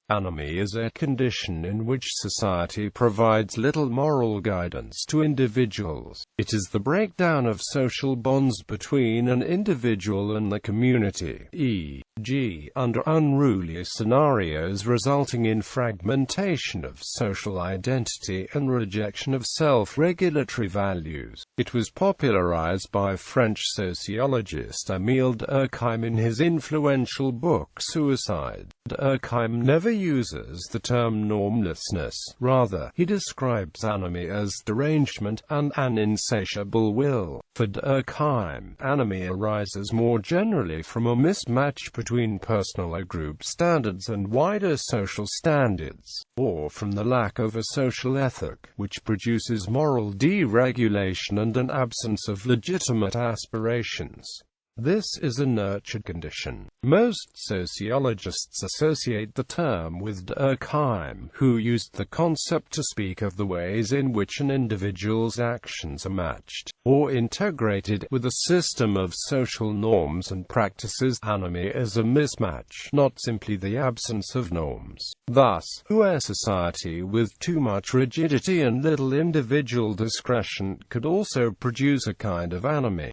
Anomie is a condition in which society provides little moral guidance to individuals. It is the breakdown of social bonds between an individual and the community, e.g., under unruly scenarios resulting in fragmentation of social identity and rejection of self-regulatory values. It was popularized by French sociologist Emile Durkheim in his influential book Suicide. Durkheim never uses the term normlessness. Rather, he describes anomie as derangement and an insatiable will. For Durkheim, anomie arises more generally from a mismatch between personal or group standards and wider social standards, or from the lack of a social ethic, which produces moral deregulation and an absence of legitimate aspirations. This is a nurtured condition. Most sociologists associate the term with Durkheim, who used the concept to speak of the ways in which an individual's actions are matched, or integrated, with a system of social norms and practices. Anomie is a mismatch, not simply the absence of norms. Thus, a society with too much rigidity and little individual discretion could also produce a kind of anomie.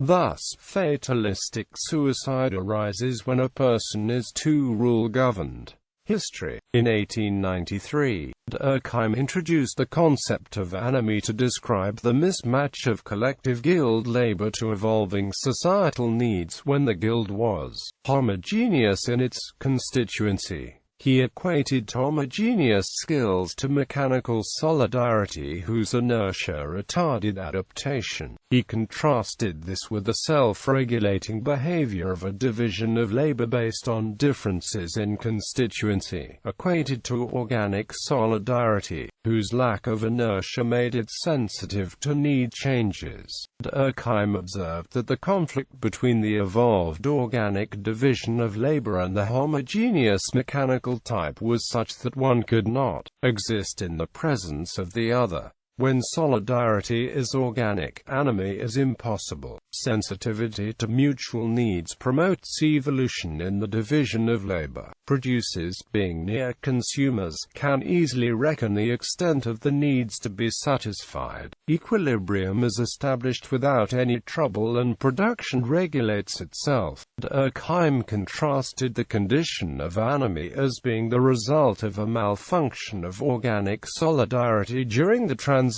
Thus, fatalistic suicide arises when a person is too rule-governed. History. In 1893, Durkheim introduced the concept of anomie to describe the mismatch of collective guild labor to evolving societal needs when the guild was homogeneous in its constituency. He equated homogeneous skills to mechanical solidarity whose inertia retarded adaptation. He contrasted this with the self-regulating behavior of a division of labor based on differences in constituency, equated to organic solidarity, whose lack of inertia made it sensitive to need changes. Durkheim observed that the conflict between the evolved organic division of labor and the homogeneous mechanical type was such that one could not exist in the presence of the other. When solidarity is organic, anomie is impossible. Sensitivity to mutual needs promotes evolution in the division of labor. Producers, being near consumers, can easily reckon the extent of the needs to be satisfied. Equilibrium is established without any trouble and production regulates itself. Durkheim contrasted the condition of anomie as being the result of a malfunction of organic solidarity during the transition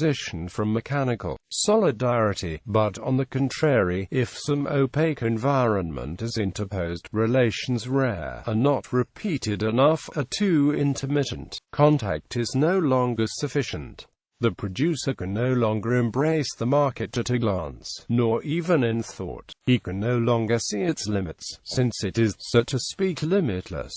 from mechanical solidarity, but on the contrary, if some opaque environment is interposed, relations rare, are not repeated enough, are too intermittent, contact is no longer sufficient. The producer can no longer embrace the market at a glance, nor even in thought. He can no longer see its limits, since it is, so to speak, limitless.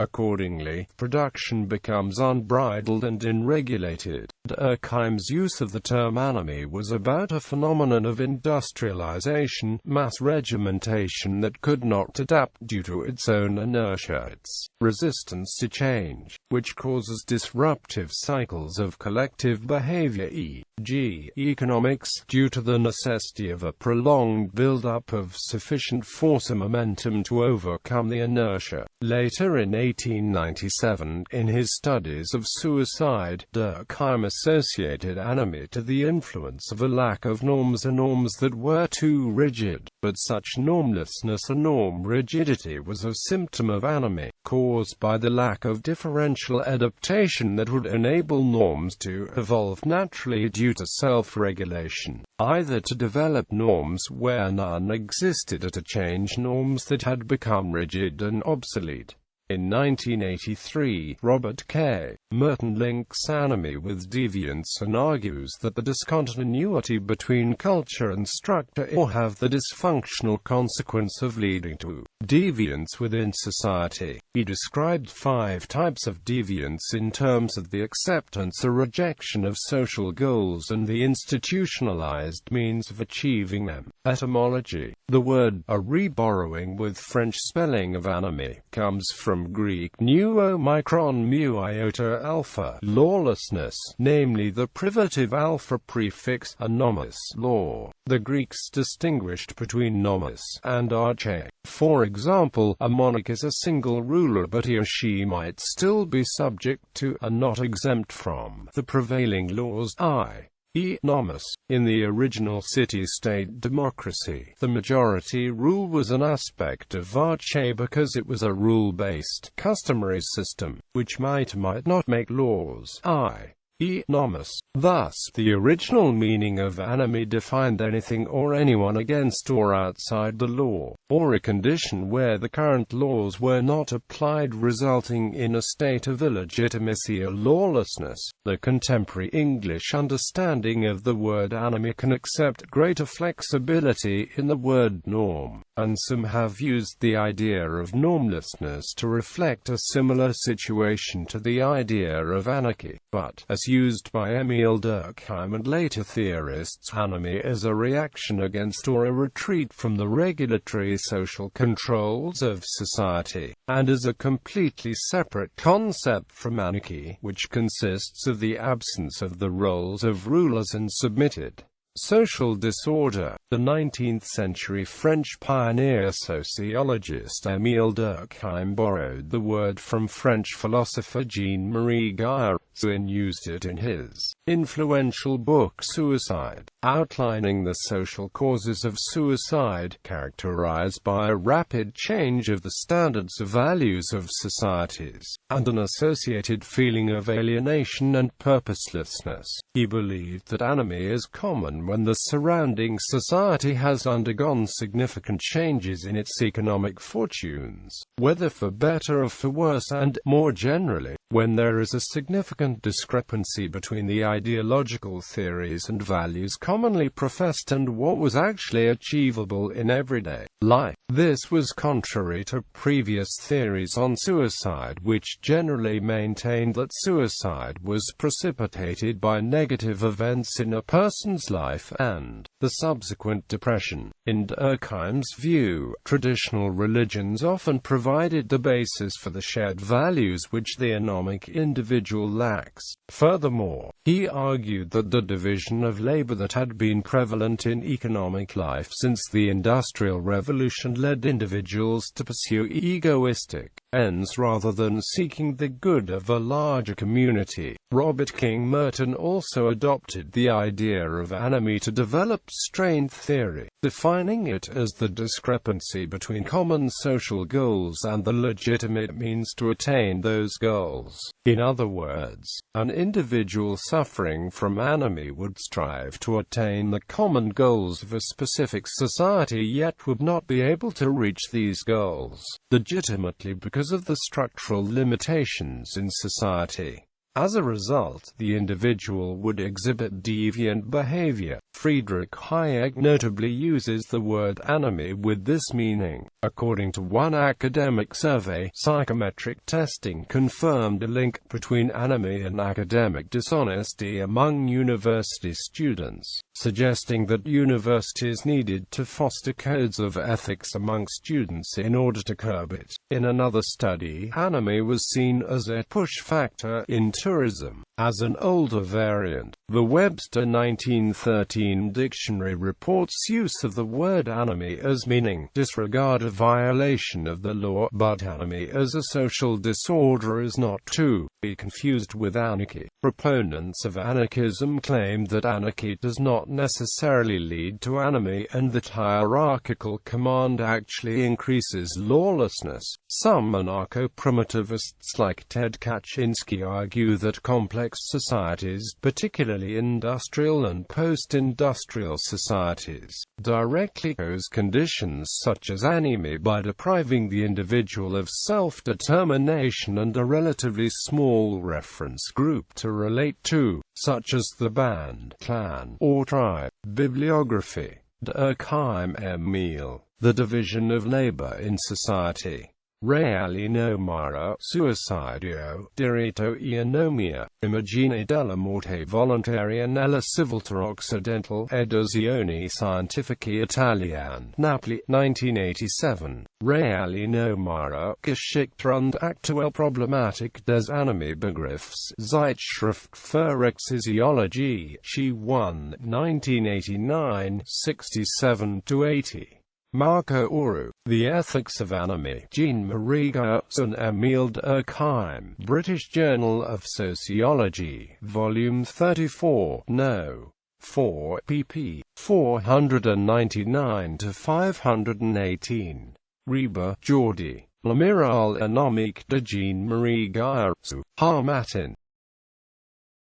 Accordingly, production becomes unbridled and unregulated. Durkheim's use of the term anomie was about a phenomenon of industrialization, mass regimentation that could not adapt due to its own inertia, its resistance to change, which causes disruptive cycles of collective behavior, e.g., economics, due to the necessity of a prolonged build-up of sufficient force and momentum to overcome the inertia. Later in 1897, in his studies of suicide, Durkheim associated anomie to the influence of a lack of norms, and norms that were too rigid. But such normlessness or norm rigidity was a symptom of anomie, caused by the lack of differential adaptation that would enable norms to evolve naturally due to self-regulation, either to develop norms where none existed or to change norms that had become rigid and obsolete. In 1983, Robert K. Merton links anomie with deviance and argues that the discontinuity between culture and structure or have the dysfunctional consequence of leading to deviance within society. He described 5 types of deviance in terms of the acceptance or rejection of social goals and the institutionalized means of achieving them. Etymology. The word, a reborrowing with French spelling of anomie, comes from Greek nu omikron mu iota alpha, lawlessness, namely the privative alpha prefix, anomos, law. The Greeks distinguished between nomos and arche. For example, a monarch is a single ruler, but he or she might still be subject to, and not exempt from, the prevailing laws, i.e. nomos. In the original city-state democracy, the majority rule was an aspect of arche because it was a rule-based, customary system, which might not make laws, i.e. nomos. Thus, the original meaning of anomie defined anything or anyone against or outside the law, or a condition where the current laws were not applied, resulting in a state of illegitimacy or lawlessness. The contemporary English understanding of the word anomie can accept greater flexibility in the word norm, and some have used the idea of normlessness to reflect a similar situation to the idea of anarchy, but, as used by Emile Durkheim and later theorists, anomie is a reaction against or a retreat from the regulatory social controls of society, and is a completely separate concept from anarchy, which consists of the absence of the roles of rulers and submitted. Social disorder. The 19th-century French pioneer sociologist Émile Durkheim borrowed the word from French philosopher Jean-Marie Guyot and used it in his influential book Suicide, outlining the social causes of suicide, characterized by a rapid change of the standards of values of societies, and an associated feeling of alienation and purposelessness. He believed that anomie is common when the surrounding society has undergone significant changes in its economic fortunes, whether for better or for worse, and, more generally, when there is a significant discrepancy between the ideological theories and values commonly professed and what was actually achievable in everyday life. This was contrary to previous theories on suicide, which generally maintained that suicide was precipitated by negative events in a person's life and the subsequent depression. In Durkheim's view, traditional religions often provided the basis for the shared values which the anomic individual lacks. Furthermore, he argued that the division of labor that had been prevalent in economic life since the Industrial Revolution led individuals to pursue egoistic ends rather than seeking the good of a larger community. Robert King Merton also adopted the idea of anomie to develop strength theory, defining it as the discrepancy between common social goals and the legitimate means to attain those goals. In other words, an individual suffering from anomie would strive to attain the common goals of a specific society, yet would not be able to reach these goals legitimately because of the structural limitations in society. As a result, the individual would exhibit deviant behavior. Friedrich Hayek notably uses the word anomie with this meaning. According to one academic survey, psychometric testing confirmed a link between anomie and academic dishonesty among university students, suggesting that universities needed to foster codes of ethics among students in order to curb it. In another study, anomie was seen as a push factor in tourism. As an older variant, the Webster 1913 dictionary reports use of the word anomie as meaning disregard or violation of the law, but anomie as a social disorder is not to be confused with anarchy. Proponents of anarchism claim that anarchy does not necessarily lead to anomie, and that hierarchical command actually increases lawlessness. Some anarcho-primitivists like Ted Kaczynski argue that complex societies, particularly industrial and post-industrial societies, directly cause conditions such as anomie by depriving the individual of self-determination and a relatively small reference group to relate to, such as the band, clan, or tribe. Bibliography. Durkheim, Emile. The Division of Labor in Society. Reali nomara, suicidio, diritto e anomia, immagine della morte volontaria nella civiltà occidentale, Edizioni Scientifiche Italiane, Napoli, 1987. Reali nomara, Geschichte und aktuelle Problematik des Anomie-Begriffs, Zeitschrift für Psychologie, She 1, 1989, 67-80. Marco Uru, The Ethics of Anomie, Jean-Marie Gauss and Emile Durkheim, British Journal of Sociology, Volume 34, No. 4, pp. 499-518. Reba, Jordi. L'amiral anomique de Jean-Marie Gauss, Harmatin.